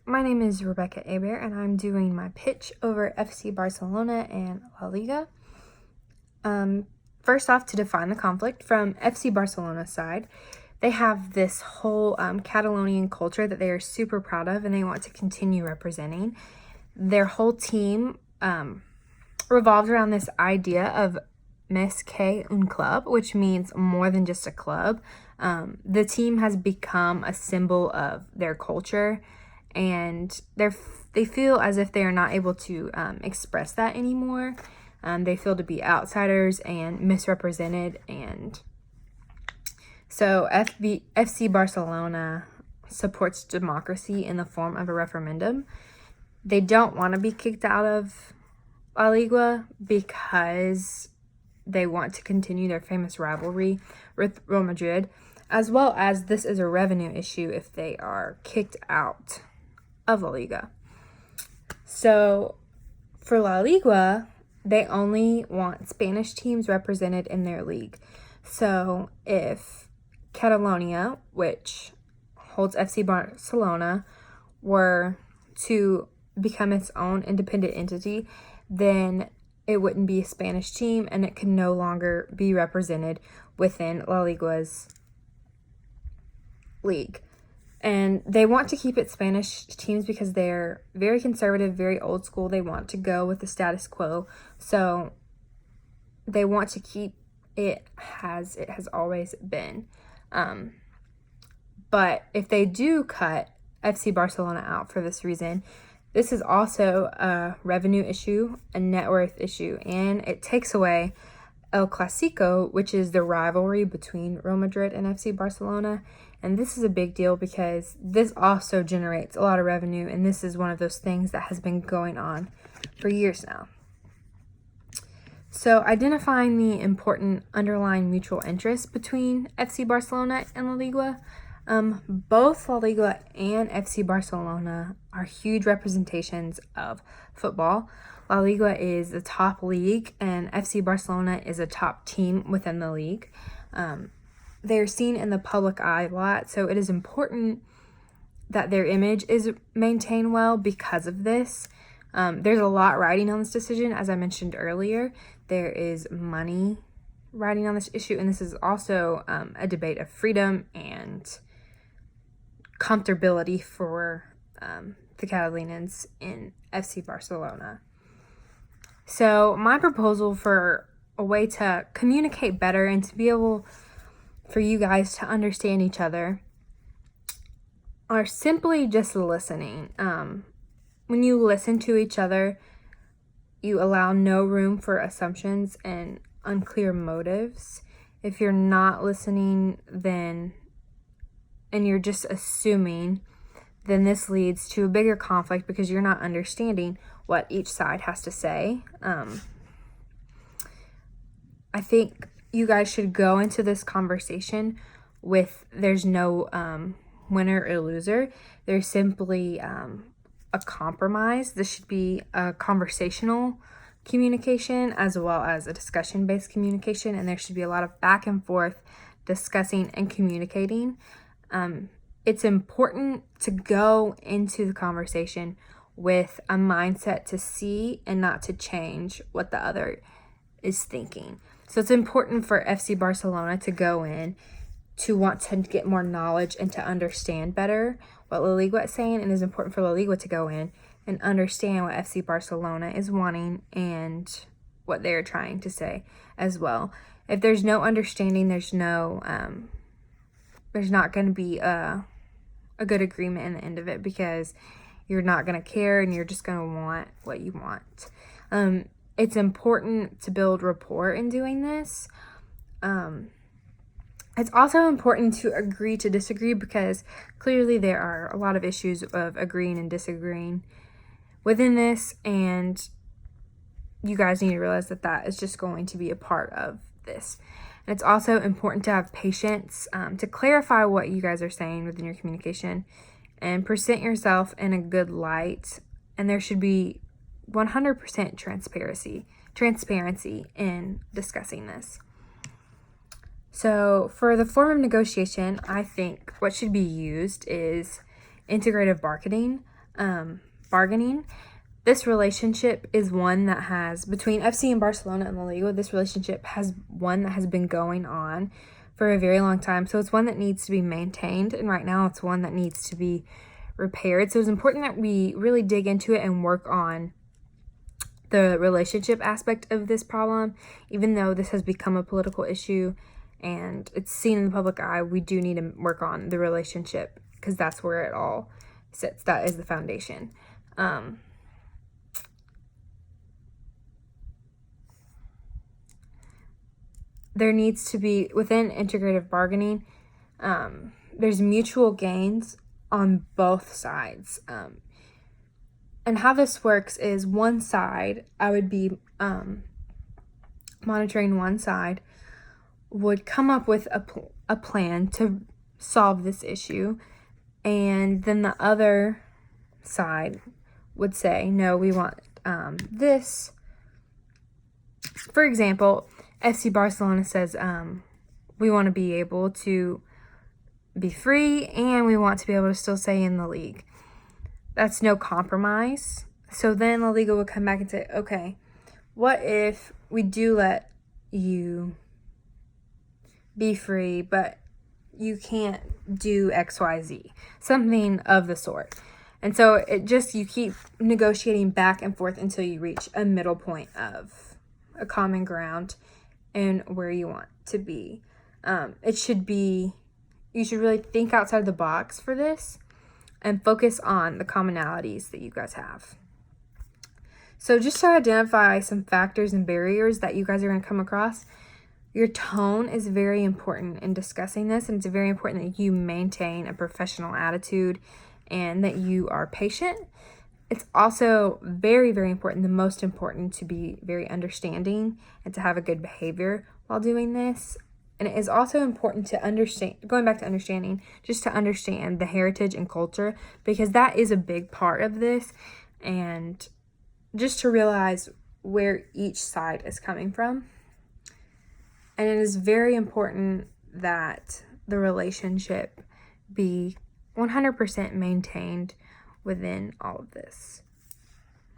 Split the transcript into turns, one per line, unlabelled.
My name is Rebecca Aber, and I'm doing my pitch over FC Barcelona and La Liga. First off, to define the conflict, from FC Barcelona's side, they have this whole Catalonian culture that they are super proud of, and they want to continue representing. Their whole team revolves around this idea of més que un club, which means more than just a club. The team has become a symbol of their culture, and they feel as if they are not able to express that anymore. They feel to be outsiders and misrepresented, and so FC Barcelona supports democracy in the form of a referendum. They don't want to be kicked out of La Liga because they want to continue their famous rivalry with Real Madrid, as well as this is a revenue issue if they are kicked out of La Liga. So for La Liga, they only want Spanish teams represented in their league. So if Catalonia, which holds FC Barcelona, were to become its own independent entity, then it wouldn't be a Spanish team and it can no longer be represented within La Liga's league. And they want to keep it Spanish teams because they're very conservative, very old school. They want to go with the status quo. So they want to keep it as it has always been. But if they do cut FC Barcelona out for this reason, this is also a revenue issue, a net worth issue, and it takes away El Clasico, which is the rivalry between Real Madrid and FC Barcelona. And this is a big deal because this also generates a lot of revenue, and this is one of those things that has been going on for years now. So identifying the important underlying mutual interests between FC Barcelona and La Liga. Both La Liga and FC Barcelona are huge representations of football. La Liga is the top league, and FC Barcelona is a top team within the league. They're seen in the public eye a lot, so it is important that their image is maintained well because of this. There's a lot riding on this decision. As I mentioned earlier, there is money riding on this issue, and this is also a debate of freedom and comfortability for the Catalonians in FC Barcelona. So my proposal for a way to communicate better and to be able for you guys to understand each other are simply just listening. When you listen to each other, you allow no room for assumptions and unclear motives. If you're not listening, and you're just assuming, then this leads to a bigger conflict because you're not understanding what each side has to say. I think you guys should go into this conversation with there's no winner or loser. There's simply a compromise. This should be a conversational communication as well as a discussion-based communication, and there should be a lot of back and forth discussing and communicating. It's important to go into the conversation with a mindset to see and not to change what the other is thinking. So it's important for FC Barcelona to go in to want to get more knowledge and to understand better what La Liga is saying, and it's important for La Liga to go in and understand what FC Barcelona is wanting and what they're trying to say as well. If there's no understanding, there's not going to be a good agreement in the end of it because you're not going to care and you're just going to want what you want. It's important to build rapport in doing this. It's also important to agree to disagree because clearly there are a lot of issues of agreeing and disagreeing within this, and you guys need to realize that that is just going to be a part of this. And it's also important to have patience to clarify what you guys are saying within your communication and present yourself in a good light, and there should be 100% transparency in discussing this. So for the form of negotiation, I think what should be used is integrative bargaining. bargaining. This relationship is one that has, between FC and Barcelona and La Liga, this relationship has one that has been going on for a very long time. So it's one that needs to be maintained, and right now it's one that needs to be repaired. So it's important that we really dig into it and work on the relationship aspect of this problem. Even though this has become a political issue and it's seen in the public eye, we do need to work on the relationship because that's where it all sits. That is the foundation. There needs to be, within integrative bargaining, there's mutual gains on both sides. And how this works is one side, I would be monitoring one side, would come up with a plan to solve this issue, and then the other side would say, no, we want this. For example, FC Barcelona says we want to be able to be free and we want to be able to still stay in the league. That's no compromise. So then La Liga would come back and say, okay, what if we do let you be free, but you can't do XYZ, something of the sort. And so it just, you keep negotiating back and forth until you reach a middle point of a common ground and where you want to be. You should really think outside the box for this and focus on the commonalities that you guys have. So just to identify some factors and barriers that you guys are going to come across, your tone is very important in discussing this, and it's very important that you maintain a professional attitude and that you are patient. It's also very, very important, the most important, to be very understanding and to have a good behavior while doing this. And it is also important to understand, going back to understanding, just to understand the heritage and culture, because that is a big part of this, and just to realize where each side is coming from. And it is very important that the relationship be 100% maintained within all of this.